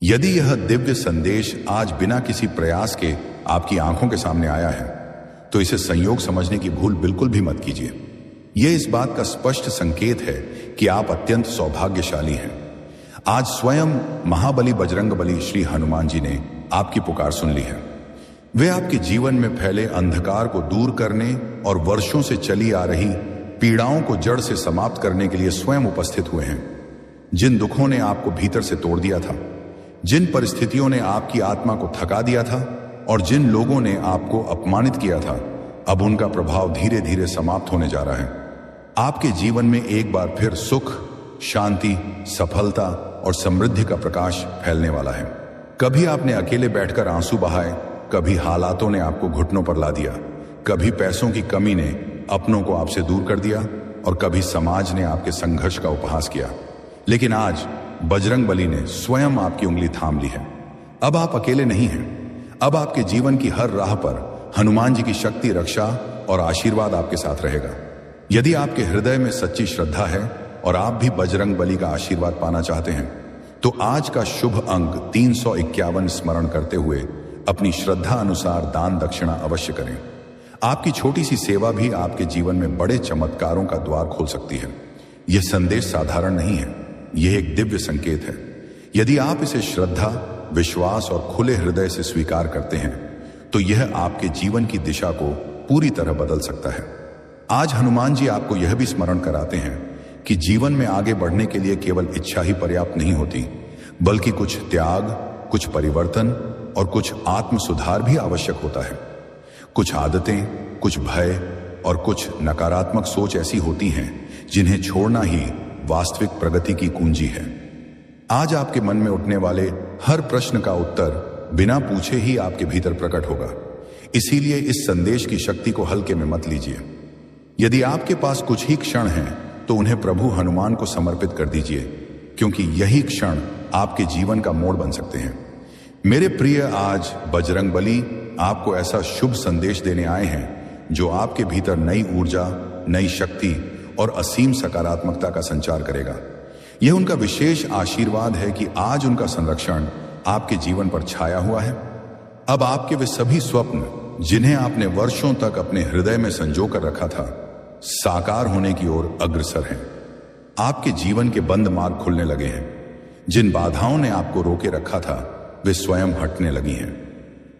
यदि यह दिव्य संदेश आज बिना किसी प्रयास के आपकी आंखों के सामने आया है, तो इसे संयोग समझने की भूल बिल्कुल भी मत कीजिए। यह इस बात का स्पष्ट संकेत है कि आप अत्यंत सौभाग्यशाली हैं। आज स्वयं महाबली बजरंगबली श्री हनुमान जी ने आपकी पुकार सुन ली है। वे आपके जीवन में फैले अंधकार को दूर करने और वर्षों से चली आ रही पीड़ाओं को जड़ से समाप्त करने के लिए स्वयं उपस्थित हुए हैं। जिन दुखों ने आपको भीतर से तोड़ दिया था, जिन परिस्थितियों ने आपकी आत्मा को थका दिया था और जिन लोगों ने आपको अपमानित किया था, अब उनका प्रभाव धीरे धीरे समाप्त होने जा रहा है। आपके जीवन में एक बार फिर सुख, शांति, सफलता और समृद्धि का प्रकाश फैलने वाला है। कभी आपने अकेले बैठकर आंसू बहाए, कभी हालातों ने आपको घुटनों पर ला दिया, कभी पैसों की कमी ने अपनों को आपसे दूर कर दिया और कभी समाज ने आपके संघर्ष का उपहास किया। लेकिन आज बजरंगबली ने स्वयं आपकी उंगली थाम ली है। अब आप अकेले नहीं हैं। अब आपके जीवन की हर राह पर हनुमान जी की शक्ति, रक्षा और आशीर्वाद आपके साथ रहेगा। यदि आपके हृदय में सच्ची श्रद्धा है और आप भी बजरंगबली का आशीर्वाद पाना चाहते हैं, तो आज का शुभ अंक 351 स्मरण करते हुए अपनी श्रद्धा अनुसार दान दक्षिणा अवश्य करें। आपकी छोटी सी सेवा भी आपके जीवन में बड़े चमत्कारों का द्वार खोल सकती है। यह संदेश साधारण नहीं है, यह एक दिव्य संकेत है। यदि आप इसे श्रद्धा, विश्वास और खुले हृदय से स्वीकार करते हैं, तो यह आपके जीवन की दिशा को पूरी तरह बदल सकता है। आज हनुमान जी आपको यह भी स्मरण कराते हैं कि जीवन में आगे बढ़ने के लिए केवल इच्छा ही पर्याप्त नहीं होती, बल्कि कुछ त्याग, कुछ परिवर्तन और कुछ आत्म सुधार भी आवश्यक होता है। कुछ आदतें, कुछ भय और कुछ नकारात्मक सोच ऐसी होती हैं जिन्हें छोड़ना ही वास्तविक प्रगति की कुंजी है। आज आपके मन में उठने वाले हर प्रश्न का उत्तर बिना पूछे ही आपके भीतर प्रकट होगा। इसीलिए इस संदेश की शक्ति को हल्के में मत लीजिए। यदि आपके पास कुछ ही क्षण हैं, तो उन्हें प्रभु हनुमान को समर्पित कर दीजिए, क्योंकि यही क्षण आपके जीवन का मोड़ बन सकते हैं। मेरे प्रिय, आज बजरंगबली आपको ऐसा शुभ संदेश देने आए हैं जो आपके भीतर नई ऊर्जा, नई शक्ति और असीम सकारात्मकता का संचार करेगा। यह उनका विशेष आशीर्वाद है कि आज उनका संरक्षण आपके जीवन पर छाया हुआ है। अब आपके वे सभी स्वप्न, जिन्हें आपने वर्षों तक अपने हृदय में संजो कर रखा था, साकार होने की ओर अग्रसर हैं। आपके जीवन के बंद मार्ग खुलने लगे हैं। जिन बाधाओं ने आपको रोके रखा था, वे स्वयं हटने लगी हैं।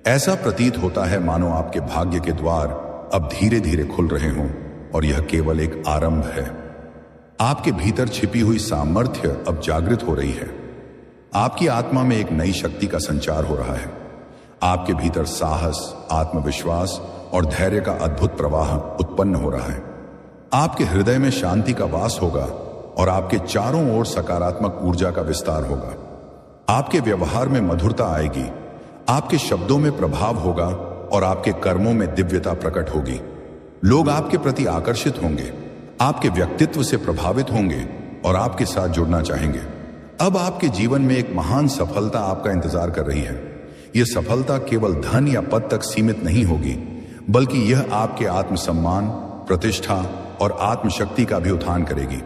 ऐसा प्रतीत होता है मानो आपके भाग्य के द्वार अब धीरे धीरे खुल रहे हों, और यह केवल एक आरंभ है। आपके भीतर छिपी हुई सामर्थ्य अब जागृत हो रही है। आपकी आत्मा में एक नई शक्ति का संचार हो रहा है। आपके भीतर साहस, आत्मविश्वास और धैर्य का अद्भुत प्रवाह उत्पन्न हो रहा है। आपके हृदय में शांति का वास होगा और आपके चारों ओर सकारात्मक ऊर्जा का विस्तार होगा। आपके व्यवहार में मधुरता आएगी, आपके शब्दों में प्रभाव होगा और आपके कर्मों में दिव्यता प्रकट होगी। लोग आपके प्रति आकर्षित होंगे, आपके व्यक्तित्व से प्रभावित होंगे और आपके साथ जुड़ना चाहेंगे। अब आपके जीवन में एक महान सफलता आपका इंतजार कर रही है। यह सफलता केवल धन या पद तक सीमित नहीं होगी, बल्कि यह आपके आत्मसम्मान, प्रतिष्ठा और आत्मशक्ति का भी उत्थान करेगी।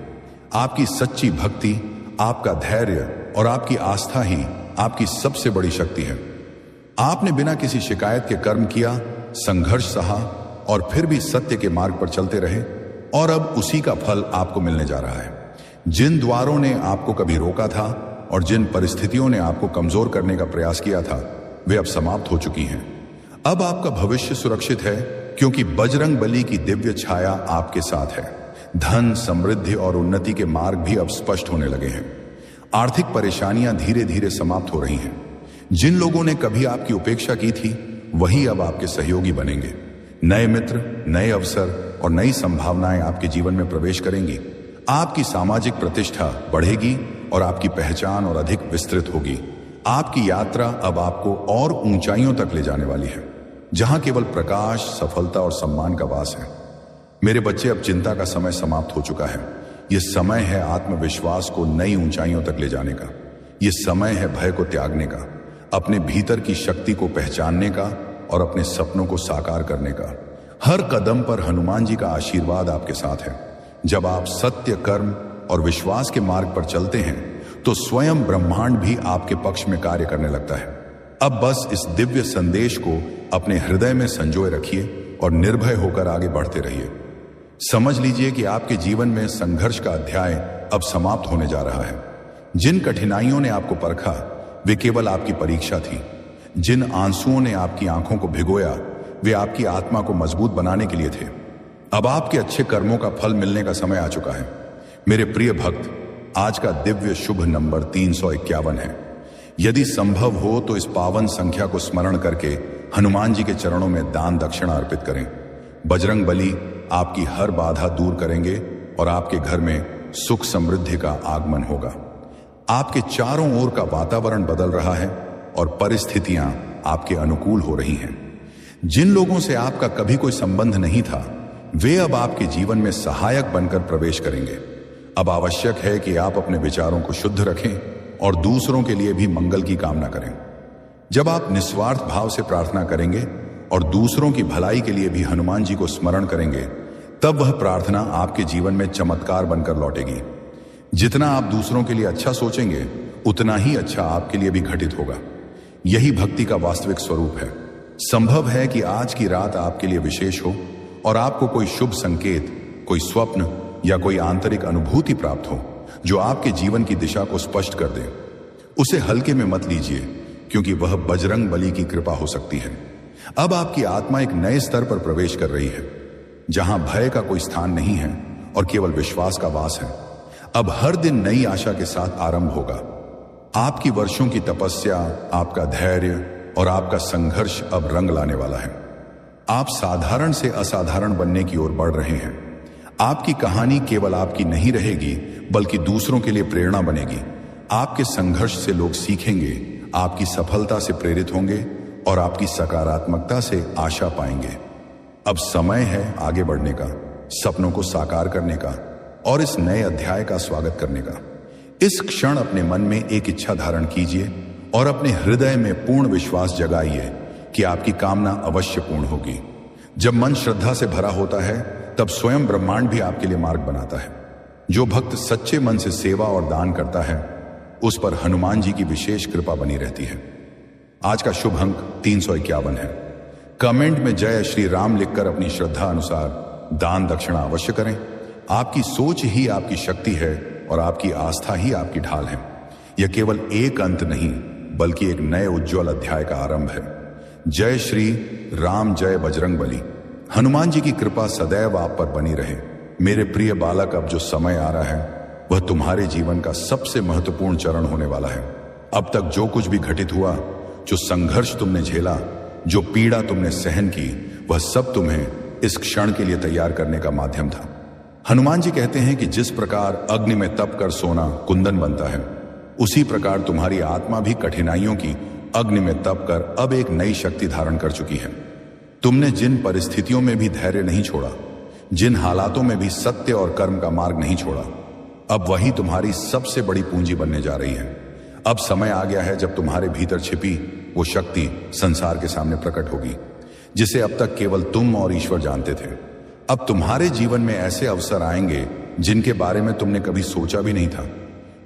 आपकी सच्ची भक्ति, आपका धैर्य और आपकी आस्था ही आपकी सबसे बड़ी शक्ति है। आपने बिना किसी शिकायत के कर्म किया, संघर्ष सहा और फिर भी सत्य के मार्ग पर चलते रहे, और अब उसी का फल आपको मिलने जा रहा है। जिन द्वारों ने आपको कभी रोका था और जिन परिस्थितियों ने आपको कमजोर करने का प्रयास किया था, वे अब समाप्त हो चुकी हैं। अब आपका भविष्य सुरक्षित है, क्योंकि बजरंगबली की दिव्य छाया आपके साथ है। धन, समृद्धि और उन्नति के मार्ग भी अब स्पष्ट होने लगे हैं। आर्थिक परेशानियां धीरे धीरे समाप्त हो रही हैं। जिन लोगों ने कभी आपकी उपेक्षा की थी, वही अब आपके सहयोगी बनेंगे। नए मित्र, नए अवसर और नई संभावनाएं आपके जीवन में प्रवेश करेंगी। आपकी सामाजिक प्रतिष्ठा बढ़ेगी और आपकी पहचान और अधिक विस्तृत होगी। आपकी यात्रा अब आपको और ऊंचाइयों तक ले जाने वाली है, जहां केवल प्रकाश, सफलता और सम्मान का वास है। मेरे बच्चे, अब चिंता का समय समाप्त हो चुका है। यह समय है आत्मविश्वास को नई ऊंचाइयों तक ले जाने का। यह समय है भय को त्यागने का, अपने भीतर की शक्ति को पहचानने का और अपने सपनों को साकार करने का। हर कदम पर हनुमान जी का आशीर्वाद आपके साथ है। जब आप सत्य, कर्म और विश्वास के मार्ग पर चलते हैं, तो स्वयं ब्रह्मांड भी आपके पक्ष में कार्य करने लगता है। अब बस इस दिव्य संदेश को अपने हृदय में संजोए रखिए और निर्भय होकर आगे बढ़ते रहिए। समझ लीजिए कि आपके जीवन में संघर्ष का अध्याय अब समाप्त होने जा रहा है। जिन कठिनाइयों ने आपको परखा वे केवल आपकी परीक्षा थी। जिन आंसुओं ने आपकी आंखों को भिगोया वे आपकी आत्मा को मजबूत बनाने के लिए थे। अब आपके अच्छे कर्मों का फल मिलने का समय आ चुका है। मेरे प्रिय भक्त, आज का दिव्य शुभ नंबर 351 है। यदि संभव हो तो इस पावन संख्या को स्मरण करके हनुमान जी के चरणों में दान दक्षिणा अर्पित करें। बजरंग बली आपकी हर बाधा दूर करेंगे और आपके घर में सुख समृद्धि का आगमन होगा। आपके चारों ओर का वातावरण बदल रहा है और परिस्थितियां आपके अनुकूल हो रही हैं। जिन लोगों से आपका कभी कोई संबंध नहीं था वे अब आपके जीवन में सहायक बनकर प्रवेश करेंगे। अब आवश्यक है कि आप अपने विचारों को शुद्ध रखें और दूसरों के लिए भी मंगल की कामना करें। जब आप निस्वार्थ भाव से प्रार्थना करेंगे और दूसरों की भलाई के लिए भी हनुमान जी को स्मरण करेंगे, तब वह प्रार्थना आपके जीवन में चमत्कार बनकर लौटेगी। जितना आप दूसरों के लिए अच्छा सोचेंगे उतना ही अच्छा आपके लिए भी घटित होगा। यही भक्ति का वास्तविक स्वरूप है। संभव है कि आज की रात आपके लिए विशेष हो और आपको कोई शुभ संकेत, कोई स्वप्न या कोई आंतरिक अनुभूति प्राप्त हो जो आपके जीवन की दिशा को स्पष्ट कर दे। उसे हल्के में मत लीजिए, क्योंकि वह बजरंग बली की कृपा हो सकती है। अब आपकी आत्मा एक नए स्तर पर प्रवेश कर रही है, जहां भय का कोई स्थान नहीं है और केवल विश्वास का वास है। अब हर दिन नई आशा के साथ आरंभ होगा। आपकी वर्षों की तपस्या, आपका धैर्य और आपका संघर्ष अब रंग लाने वाला है। आप साधारण से असाधारण बनने की ओर बढ़ रहे हैं। आपकी कहानी केवल आपकी नहीं रहेगी, बल्कि दूसरों के लिए प्रेरणा बनेगी। आपके संघर्ष से लोग सीखेंगे, आपकी सफलता से प्रेरित होंगे और आपकी सकारात्मकता से आशा पाएंगे। अब समय है आगे बढ़ने का, सपनों को साकार करने का और इस नए अध्याय का स्वागत करने का। इस क्षण अपने मन में एक इच्छा धारण कीजिए और अपने हृदय में पूर्ण विश्वास जगाइए कि आपकी कामना अवश्य पूर्ण होगी। जब मन श्रद्धा से भरा होता है तब स्वयं ब्रह्मांड भी आपके लिए मार्ग बनाता है। जो भक्त सच्चे मन से सेवा और दान करता है उस पर हनुमान जी की विशेष कृपा बनी रहती है। आज का शुभ अंक 351 है। कमेंट में जय श्री राम लिखकर अपनी श्रद्धा अनुसार दान दक्षिणा अवश्य करें। आपकी सोच ही आपकी शक्ति है और आपकी आस्था ही आपकी ढाल है। यह केवल एक अंत नहीं, बल्कि एक नए उज्जवल अध्याय का आरंभ है। जय श्री राम, जय बजरंग बली। हनुमान जी की कृपा सदैव आप पर बनी रहे। मेरे प्रिय बालक, अब जो समय आ रहा है वह तुम्हारे जीवन का सबसे महत्वपूर्ण चरण होने वाला है। अब तक जो कुछ भी घटित हुआ, जो संघर्ष तुमने झेला, जो पीड़ा तुमने सहन की, वह सब तुम्हें इस क्षण के लिए तैयार करने का माध्यम था। हनुमान जी कहते हैं कि जिस प्रकार अग्नि में तप कर सोना कुंदन बनता है, उसी प्रकार तुम्हारी आत्मा भी कठिनाइयों की अग्नि में तप कर अब एक नई शक्ति धारण कर चुकी है। तुमने जिन परिस्थितियों में भी धैर्य नहीं छोड़ा, जिन हालातों में भी सत्य और कर्म का मार्ग नहीं छोड़ा, अब वही तुम्हारी सबसे बड़ी पूंजी बनने जा रही है। अब समय आ गया है जब तुम्हारे भीतर छिपी वो शक्ति संसार के सामने प्रकट होगी, जिसे अब तक केवल तुम और ईश्वर जानते थे। अब तुम्हारे जीवन में ऐसे अवसर आएंगे जिनके बारे में तुमने कभी सोचा भी नहीं था।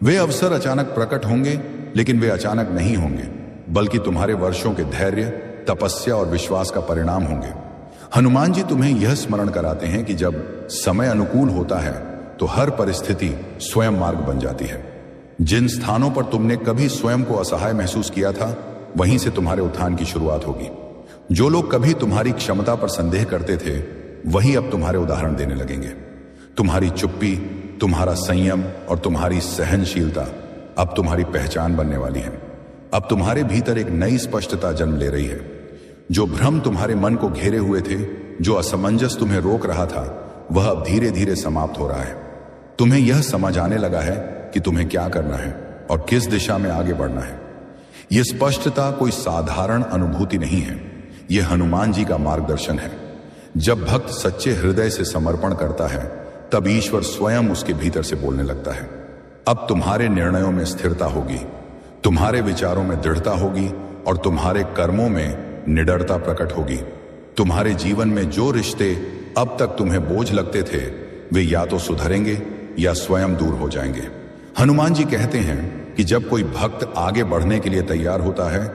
वे अवसर अचानक प्रकट होंगे, लेकिन वे अचानक नहीं होंगे, बल्कि तुम्हारे वर्षों के धैर्य, तपस्या और विश्वास का परिणाम होंगे। हनुमान जी तुम्हें यह स्मरण कराते हैं कि जब समय अनुकूल होता है तो हर परिस्थिति स्वयं मार्ग बन जाती है। जिन स्थानों पर तुमने कभी स्वयं को असहाय महसूस किया था, वहीं से तुम्हारे उत्थान की शुरुआत होगी। जो लोग कभी तुम्हारी क्षमता पर संदेह करते थे, वही अब तुम्हारे उदाहरण देने लगेंगे। तुम्हारी चुप्पी, तुम्हारा संयम और तुम्हारी सहनशीलता अब तुम्हारी पहचान बनने वाली है। अब तुम्हारे भीतर एक नई स्पष्टता जन्म ले रही है। जो भ्रम तुम्हारे मन को घेरे हुए थे, जो असमंजस तुम्हें रोक रहा था, वह अब धीरे धीरे समाप्त हो रहा है। तुम्हें यह समझ आने लगा है कि तुम्हें क्या करना है और किस दिशा में आगे बढ़ना है। यह स्पष्टता कोई साधारण अनुभूति नहीं है, यह हनुमान जी का मार्गदर्शन है। जब भक्त सच्चे हृदय से समर्पण करता है, तब ईश्वर स्वयं उसके भीतर से बोलने लगता है। अब तुम्हारे निर्णयों में स्थिरता होगी, तुम्हारे विचारों में दृढ़ता होगी और तुम्हारे कर्मों में निडरता प्रकट होगी। तुम्हारे जीवन में जो रिश्ते अब तक तुम्हें बोझ लगते थे, वे या तो सुधरेंगे या स्वयं दूर हो जाएंगे। हनुमान जी कहते हैं कि जब कोई भक्त आगे बढ़ने के लिए तैयार होता है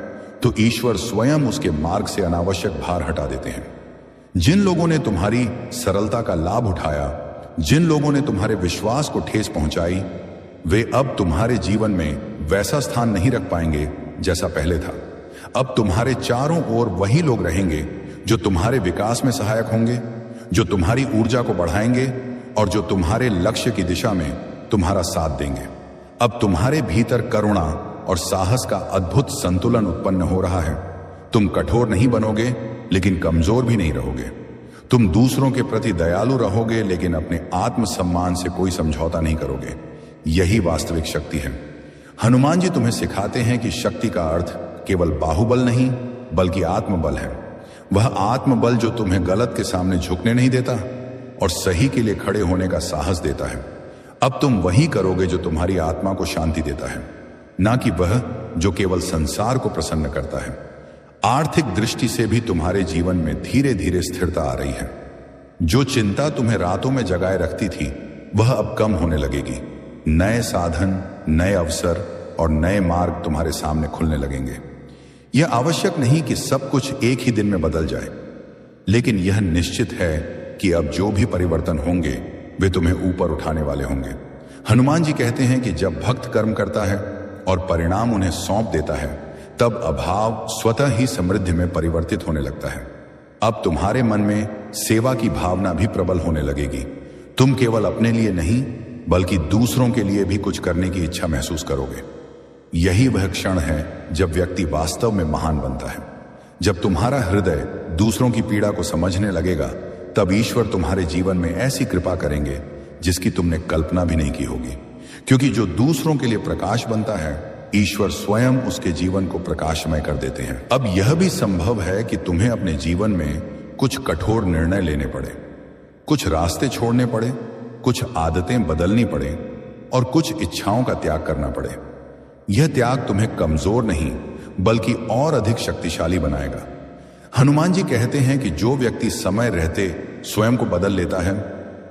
तो ईश्वर स्वयं उसके मार्ग से अनावश्यक भार हटा देते हैं। जिन लोगों ने तुम्हारी सरलता का लाभ उठाया, जिन लोगों ने तुम्हारे विश्वास को ठेस पहुंचाई, वे अब तुम्हारे जीवन में वैसा स्थान नहीं रख पाएंगे जैसा पहले था। अब तुम्हारे चारों ओर वही लोग रहेंगे जो तुम्हारे विकास में सहायक होंगे, जो तुम्हारी ऊर्जा को बढ़ाएंगे और जो तुम्हारे लक्ष्य की दिशा में तुम्हारा साथ देंगे। अब तुम्हारे भीतर करुणा और साहस का अद्भुत संतुलन उत्पन्न हो रहा है। तुम कठोर नहीं बनोगे लेकिन कमजोर भी नहीं रहोगे। तुम दूसरों के प्रति दयालु रहोगे लेकिन अपने आत्मसम्मान से कोई समझौता नहीं करोगे। यही वास्तविक शक्ति है। हनुमान जी तुम्हें सिखाते हैं कि शक्ति का अर्थ केवल बाहुबल नहीं बल्कि आत्मबल है। वह आत्मबल जो तुम्हें गलत के सामने झुकने नहीं देता और सही के लिए खड़े होने का साहस देता है। अब तुम वही करोगे जो तुम्हारी आत्मा को शांति देता है, ना कि वह जो केवल संसार को प्रसन्न करता है। आर्थिक दृष्टि से भी तुम्हारे जीवन में धीरे धीरे स्थिरता आ रही है। जो चिंता तुम्हें रातों में जगाए रखती थी वह अब कम होने लगेगी। नए साधन, नए अवसर और नए मार्ग तुम्हारे सामने खुलने लगेंगे। यह आवश्यक नहीं कि सब कुछ एक ही दिन में बदल जाए, लेकिन यह निश्चित है कि अब जो भी परिवर्तन होंगे वे तुम्हें ऊपर उठाने वाले होंगे। हनुमान जी कहते हैं कि जब भक्त कर्म करता है और परिणाम उन्हें सौंप देता है तब अभाव स्वतः ही समृद्धि में परिवर्तित होने लगता है। अब तुम्हारे मन में सेवा की भावना भी प्रबल होने लगेगी। तुम केवल अपने लिए नहीं बल्कि दूसरों के लिए भी कुछ करने की इच्छा महसूस करोगे। यही वह क्षण है जब व्यक्ति वास्तव में महान बनता है। जब तुम्हारा हृदय दूसरों की पीड़ा को समझने लगेगा तब ईश्वर तुम्हारे जीवन में ऐसी कृपा करेंगे जिसकी तुमने कल्पना भी नहीं की होगी। क्योंकि जो दूसरों के लिए प्रकाश बनता है ईश्वर स्वयं उसके जीवन को प्रकाशमय कर देते हैं। अब यह भी संभव है कि तुम्हें अपने जीवन में कुछ कठोर निर्णय लेने पड़े, कुछ रास्ते छोड़ने पड़े, कुछ आदतें बदलनी पड़े और कुछ इच्छाओं का त्याग करना पड़े। यह त्याग तुम्हें कमजोर नहीं बल्कि और अधिक शक्तिशाली बनाएगा। हनुमान जी कहते हैं कि जो व्यक्ति समय रहते स्वयं को बदल लेता है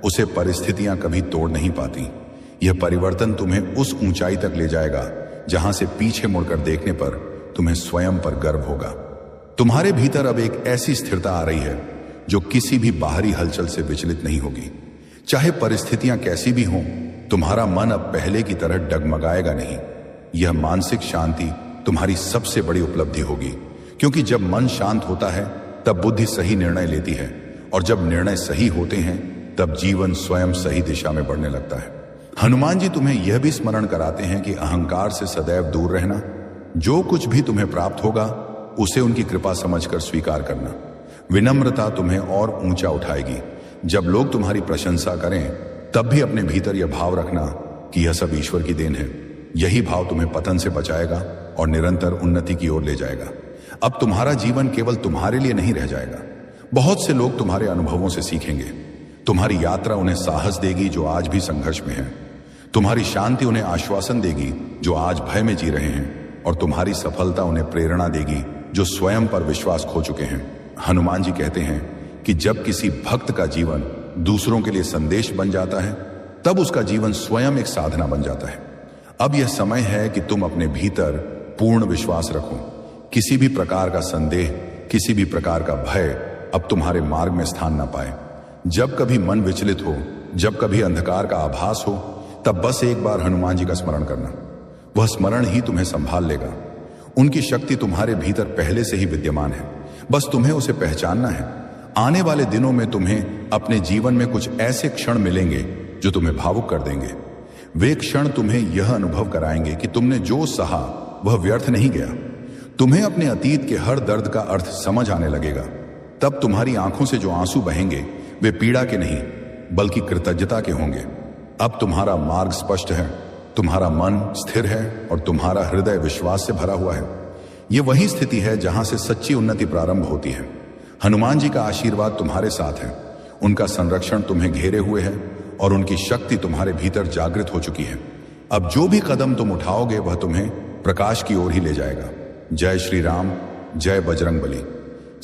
उसे परिस्थितियां कभी तोड़ नहीं पाती। यह परिवर्तन तुम्हें उस ऊंचाई तक ले जाएगा जहां से पीछे मुड़कर देखने पर तुम्हें स्वयं पर गर्व होगा। तुम्हारे भीतर अब एक ऐसी स्थिरता आ रही है जो किसी भी बाहरी हलचल से विचलित नहीं होगी। चाहे परिस्थितियां कैसी भी हों, तुम्हारा मन अब पहले की तरह डगमगाएगा नहीं। यह मानसिक शांति तुम्हारी सबसे बड़ी उपलब्धि होगी, क्योंकि जब मन शांत होता है तब बुद्धि सही निर्णय लेती है और जब निर्णय सही होते हैं तब जीवन स्वयं सही दिशा में बढ़ने लगता है। हनुमान जी तुम्हें यह भी स्मरण कराते हैं कि अहंकार से सदैव दूर रहना। जो कुछ भी तुम्हें प्राप्त होगा उसे उनकी कृपा समझकर स्वीकार करना। विनम्रता तुम्हें और ऊंचा उठाएगी। जब लोग तुम्हारी प्रशंसा करें तब भी अपने भीतर यह भाव रखना कि यह सब ईश्वर की देन है। यही भाव तुम्हें पतन से बचाएगा और निरंतर उन्नति की ओर ले जाएगा। अब तुम्हारा जीवन केवल तुम्हारे लिए नहीं रह जाएगा। बहुत से लोग तुम्हारे अनुभवों से सीखेंगे। तुम्हारी यात्रा उन्हें साहस देगी जो आज भी संघर्ष में है। तुम्हारी शांति उन्हें आश्वासन देगी जो आज भय में जी रहे हैं और तुम्हारी सफलता उन्हें प्रेरणा देगी जो स्वयं पर विश्वास खो चुके हैं। हनुमान जी कहते हैं कि जब किसी भक्त का जीवन दूसरों के लिए संदेश बन जाता है तब उसका जीवन स्वयं एक साधना बन जाता है। अब यह समय है कि तुम अपने भीतर पूर्ण विश्वास रखो। किसी भी प्रकार का संदेह, किसी भी प्रकार का भय अब तुम्हारे मार्ग में स्थान न पाए। जब कभी मन विचलित हो, जब कभी अंधकार का आभास हो, तब बस एक बार हनुमान जी का स्मरण करना। वह स्मरण ही तुम्हें संभाल लेगा। उनकी शक्ति तुम्हारे भीतर पहले से ही विद्यमान है, बस तुम्हें उसे पहचानना है। आने वाले दिनों में तुम्हें अपने जीवन में कुछ ऐसे क्षण मिलेंगे जो तुम्हें भावुक कर देंगे। वे क्षण तुम्हें यह अनुभव कराएंगे कि तुमने जो सहा वह व्यर्थ नहीं गया। तुम्हें अपने अतीत के हर दर्द का अर्थ समझ आने लगेगा। तब तुम्हारी आंखों से जो आंसू बहेंगे वे पीड़ा के नहीं बल्कि कृतज्ञता के होंगे। अब तुम्हारा मार्ग स्पष्ट है, तुम्हारा मन स्थिर है और तुम्हारा हृदय विश्वास से भरा हुआ है। यह वही स्थिति है जहां से सच्ची उन्नति प्रारंभ होती है। हनुमान जी का आशीर्वाद तुम्हारे साथ है। उनका संरक्षण तुम्हें घेरे हुए है और उनकी शक्ति तुम्हारे भीतर जागृत हो चुकी है। अब जो भी कदम तुम उठाओगे वह तुम्हें प्रकाश की ओर ही ले जाएगा। जय श्री राम, जय बजरंगबली।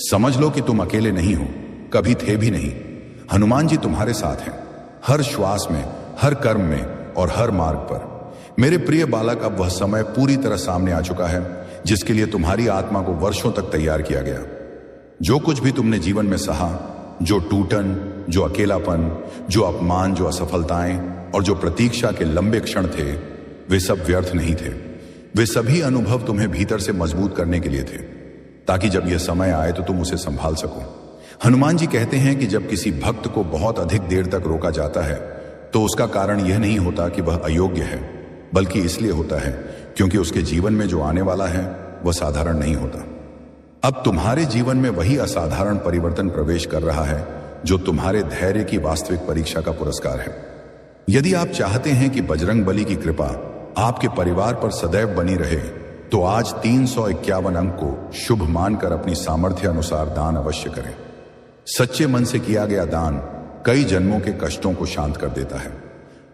समझ लो कि तुम अकेले नहीं हो, कभी थे भी नहीं। हनुमान जी तुम्हारे साथ हैं, हर श्वास में, हर कर्म में और हर मार्ग पर। मेरे प्रिय बालक, अब वह समय पूरी तरह सामने आ चुका है जिसके लिए तुम्हारी आत्मा को वर्षों तक तैयार किया गया। जो कुछ भी तुमने जीवन में सहा, जो टूटन, जो अकेलापन, जो अपमान, जो असफलताएं और जो प्रतीक्षा के लंबे क्षण थे, वे सब व्यर्थ नहीं थे। वे सभी अनुभव तुम्हें भीतर से मजबूत करने के लिए थे, ताकि जब यह समय आए तो तुम उसे संभाल सको। हनुमान जी कहते हैं कि जब किसी भक्त को बहुत अधिक देर तक रोका जाता है तो उसका कारण यह नहीं होता कि वह अयोग्य है, बल्कि इसलिए होता है क्योंकि उसके जीवन में जो आने वाला है वह साधारण नहीं होता। अब तुम्हारे जीवन में वही असाधारण परिवर्तन प्रवेश कर रहा है जो तुम्हारे धैर्य की वास्तविक परीक्षा का पुरस्कार है। यदि आप चाहते हैं कि बजरंग बली की कृपा आपके परिवार पर सदैव बनी रहे, तो आज 351 अंक को शुभ मानकर अपनी सामर्थ्य अनुसार दान अवश्य करें। सच्चे मन से किया गया दान कई जन्मों के कष्टों को शांत कर देता है।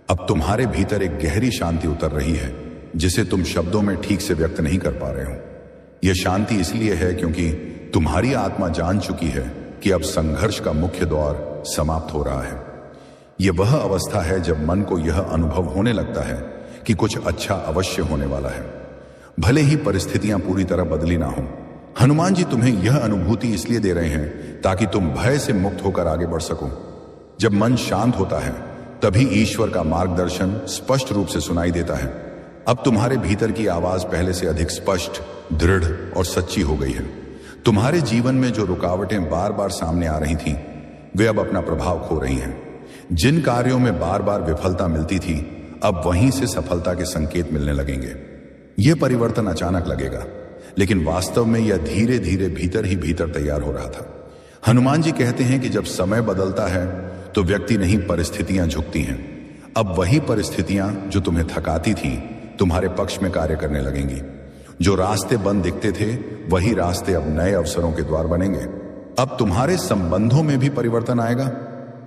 अब तुम्हारे भीतर एक गहरी शांति उतर रही है जिसे तुम शब्दों में ठीक से व्यक्त नहीं कर पा रहे हो। यह शांति इसलिए है क्योंकि तुम्हारी आत्मा जान चुकी है कि अब संघर्ष का मुख्य दौर समाप्त हो रहा है। यह वह अवस्था है जब मन को यह अनुभव होने लगता है कि कुछ अच्छा अवश्य होने वाला है, भले ही परिस्थितियां पूरी तरह बदली ना हो। हनुमान जी तुम्हें यह अनुभूति इसलिए दे रहे हैं ताकि तुम भय से मुक्त होकर आगे बढ़ सको। जब मन शांत होता है तभी ईश्वर का मार्गदर्शन स्पष्ट रूप से सुनाई देता है। अब तुम्हारे भीतर की आवाज पहले से अधिक स्पष्ट, दृढ़ और सच्ची हो गई है। तुम्हारे जीवन में जो रुकावटें बार बार सामने आ रही थीं, वे अब अपना प्रभाव खो रही हैं। जिन कार्यों में बार बार विफलता मिलती थी, अब वहीं से सफलता के संकेत मिलने लगेंगे। यह परिवर्तन अचानक लगेगा, लेकिन वास्तव में यह धीरे धीरे भीतर ही भीतर तैयार हो रहा था। हनुमान जी कहते हैं कि जब समय बदलता है तो व्यक्ति नहीं, परिस्थितियां झुकती हैं। अब वही परिस्थितियां जो तुम्हें थकाती थी तुम्हारे पक्ष में कार्य करने लगेंगी। जो रास्ते बंद दिखते थे वही रास्ते अब नए अवसरों के द्वार बनेंगे। अब तुम्हारे संबंधों में भी परिवर्तन आएगा।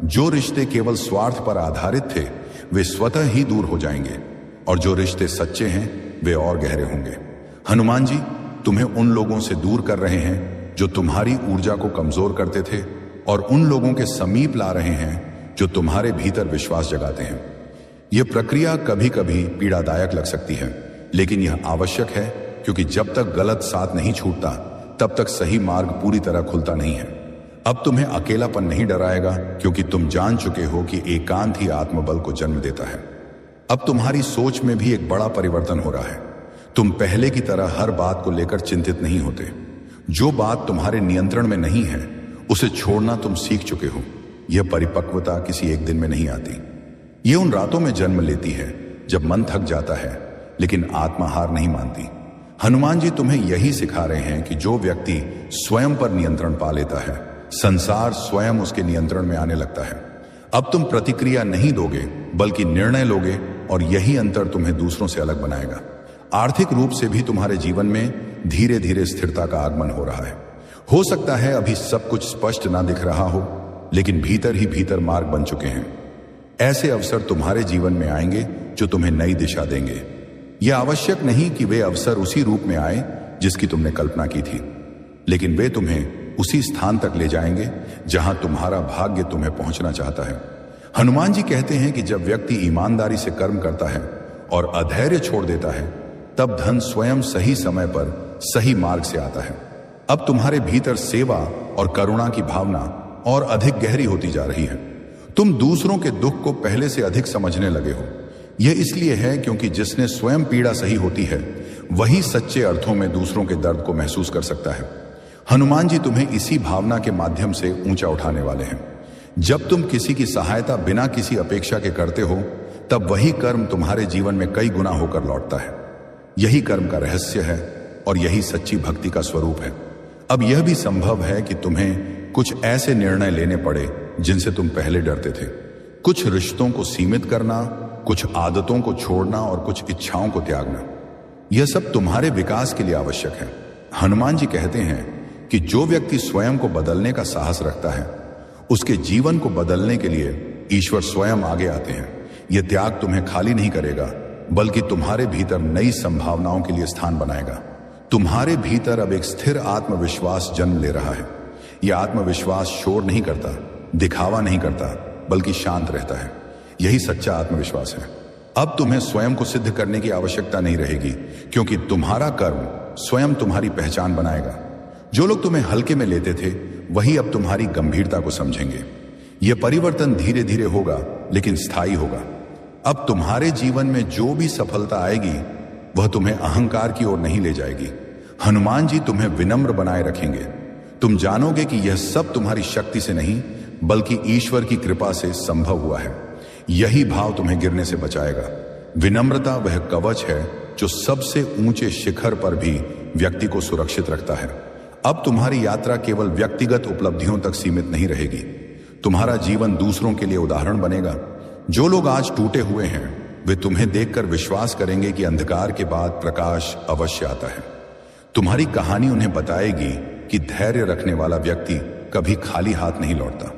जो रिश्ते केवल स्वार्थ पर आधारित थे वे स्वतः ही दूर हो जाएंगे, और जो रिश्ते सच्चे हैं वे और गहरे होंगे। हनुमान जी तुम्हें उन लोगों से दूर कर रहे हैं जो तुम्हारी ऊर्जा को कमजोर करते थे, और उन लोगों के समीप ला रहे हैं जो तुम्हारे भीतर विश्वास जगाते हैं। यह प्रक्रिया कभी कभी पीड़ादायक लग सकती है, लेकिन यह आवश्यक है, क्योंकि जब तक गलत साथ नहीं छूटता तब तक सही मार्ग पूरी तरह खुलता नहीं है। अब तुम्हें अकेलापन नहीं डराएगा, क्योंकि तुम जान चुके हो कि एकांत ही आत्मबल को जन्म देता है। अब तुम्हारी सोच में भी एक बड़ा परिवर्तन हो रहा है। तुम पहले की तरह हर बात को लेकर चिंतित नहीं होते। जो बात तुम्हारे नियंत्रण में नहीं है उसे छोड़ना तुम सीख चुके हो। यह परिपक्वता किसी एक दिन में नहीं आती। यह उन रातों में जन्म लेती है जब मन थक जाता है, लेकिन आत्मा हार नहीं मानती। हनुमान जी तुम्हें यही सिखा रहे हैं कि जो व्यक्ति स्वयं पर नियंत्रण पा लेता है, संसार स्वयं उसके नियंत्रण में आने लगता है। अब तुम प्रतिक्रिया नहीं दोगे बल्कि निर्णय लोगे, और यही अंतर तुम्हें दूसरों से अलग बनाएगा। आर्थिक रूप से भी तुम्हारे जीवन में धीरे धीरे स्थिरता का आगमन हो रहा है। हो सकता है अभी सब कुछ स्पष्ट ना दिख रहा हो, लेकिन भीतर ही भीतर मार्ग बन चुके हैं। ऐसे अवसर तुम्हारे जीवन में आएंगे जो तुम्हें नई दिशा देंगे। यह आवश्यक नहीं कि वे अवसर उसी रूप में आए जिसकी तुमने कल्पना की थी, लेकिन वे तुम्हें उसी स्थान तक ले जाएंगे जहां तुम्हारा भाग्य तुम्हें पहुंचना चाहता है। हनुमान जी कहते हैं कि जब व्यक्ति ईमानदारी से कर्म करता है और अधैर्य छोड़ देता है, तब धन स्वयं सही समय पर सही मार्ग से आता है। अब तुम्हारे भीतर सेवा और करुणा की भावना और अधिक गहरी होती जा रही है। तुम दूसरों के दुख को पहले से अधिक समझने लगे हो। यह इसलिए है क्योंकि जिसने स्वयं पीड़ा सही होती है वही सच्चे अर्थों में दूसरों के दर्द को महसूस कर सकता है। हनुमान जी तुम्हें इसी भावना के माध्यम से ऊंचा उठाने वाले हैं। जब तुम किसी की सहायता बिना किसी अपेक्षा के करते हो, तब वही कर्म तुम्हारे जीवन में कई गुना होकर लौटता है। यही कर्म का रहस्य है और यही सच्ची भक्ति का स्वरूप है। अब यह भी संभव है कि तुम्हें कुछ ऐसे निर्णय लेने पड़े जिनसे तुम पहले डरते थे। कुछ रिश्तों को सीमित करना, कुछ आदतों को छोड़ना और कुछ इच्छाओं को त्यागना। यह सब तुम्हारे विकास के लिए आवश्यक है। हनुमान जी कहते हैं कि जो व्यक्ति स्वयं को बदलने का साहस रखता है, उसके जीवन को बदलने के लिए ईश्वर स्वयं आगे आते हैं। यह त्याग तुम्हें खाली नहीं करेगा, बल्कि तुम्हारे भीतर नई संभावनाओं के लिए स्थान बनाएगा। तुम्हारे भीतर अब एक स्थिर आत्मविश्वास जन्म ले रहा है। यह आत्मविश्वास शोर नहीं करता, दिखावा नहीं करता, बल्कि शांत रहता है। यही सच्चा आत्मविश्वास है। अब तुम्हें स्वयं को सिद्ध करने की आवश्यकता नहीं रहेगी, क्योंकि तुम्हारा कर्म स्वयं तुम्हारी पहचान बनाएगा। जो लोग तुम्हें हल्के में लेते थे वही अब तुम्हारी गंभीरता को समझेंगे। यह परिवर्तन धीरे धीरे होगा, लेकिन स्थायी होगा। अब तुम्हारे जीवन में जो भी सफलता आएगी वह तुम्हें अहंकार की ओर नहीं ले जाएगी। हनुमान जी तुम्हें विनम्र बनाए रखेंगे। तुम जानोगे कि यह सब तुम्हारी शक्ति से नहीं, बल्कि ईश्वर की कृपा से संभव हुआ है। यही भाव तुम्हें गिरने से बचाएगा। विनम्रता वह कवच है जो सबसे ऊंचे शिखर पर भी व्यक्ति को सुरक्षित रखता है। अब तुम्हारी यात्रा केवल व्यक्तिगत उपलब्धियों तक सीमित नहीं रहेगी। तुम्हारा जीवन दूसरों के लिए उदाहरण बनेगा। जो लोग आज टूटे हुए हैं वे तुम्हें देखकर विश्वास करेंगे कि अंधकार के बाद प्रकाश अवश्य आता है। तुम्हारी कहानी उन्हें बताएगी कि धैर्य रखने वाला व्यक्ति कभी खाली हाथ नहीं लौटता।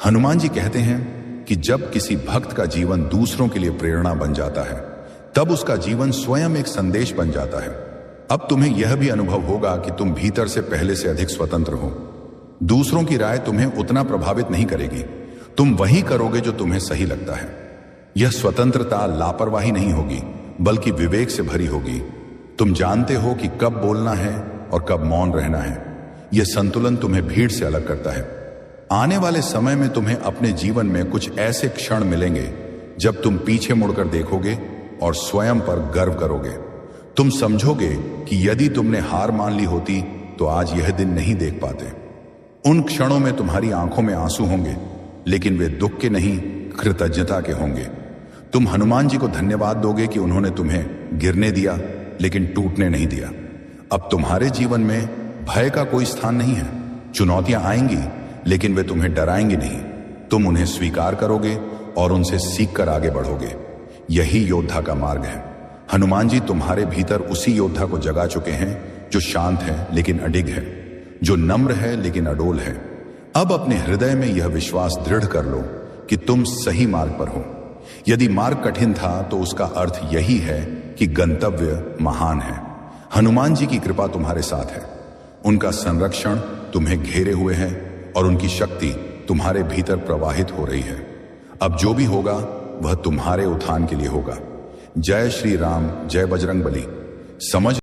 हनुमान जी कहते हैं कि जब किसी भक्त का जीवन दूसरों के लिए प्रेरणा बन जाता है, तब उसका जीवन स्वयं एक संदेश बन जाता है। अब तुम्हें यह भी अनुभव होगा कि तुम भीतर से पहले से अधिक स्वतंत्र हो। दूसरों की राय तुम्हें उतना प्रभावित नहीं करेगी। तुम वही करोगे जो तुम्हें सही लगता है। यह स्वतंत्रता लापरवाही नहीं होगी, बल्कि विवेक से भरी होगी। तुम जानते हो कि कब बोलना है और कब मौन रहना है। यह संतुलन तुम्हें भीड़ से अलग करता है। आने वाले समय में तुम्हें अपने जीवन में कुछ ऐसे क्षण मिलेंगे जब तुम पीछे मुड़कर देखोगे और स्वयं पर गर्व करोगे। तुम समझोगे कि यदि तुमने हार मान ली होती तो आज यह दिन नहीं देख पाते। उन क्षणों में तुम्हारी आंखों में आंसू होंगे, लेकिन वे दुख के नहीं, कृतज्ञता के होंगे। तुम हनुमान जी को धन्यवाद दोगे कि उन्होंने तुम्हें गिरने दिया, लेकिन टूटने नहीं दिया। अब तुम्हारे जीवन में भय का कोई स्थान नहीं है। चुनौतियां आएंगी, लेकिन वे तुम्हें डराएंगी नहीं। तुम उन्हें स्वीकार करोगे और उनसे सीखकर आगे बढ़ोगे। यही योद्धा का मार्ग है। हनुमान जी तुम्हारे भीतर उसी योद्धा को जगा चुके हैं जो शांत है लेकिन अडिग है, जो नम्र है लेकिन अडोल है। अब अपने हृदय में यह विश्वास दृढ़ कर लो कि तुम सही मार्ग पर हो। यदि मार्ग कठिन था तो उसका अर्थ यही है कि गंतव्य महान है। हनुमान जी की कृपा तुम्हारे साथ है। उनका संरक्षण तुम्हें घेरे हुए है और उनकी शक्ति तुम्हारे भीतर प्रवाहित हो रही है। अब जो भी होगा वह तुम्हारे उत्थान के लिए होगा। जय श्री राम, जय बजरंगबली। समझ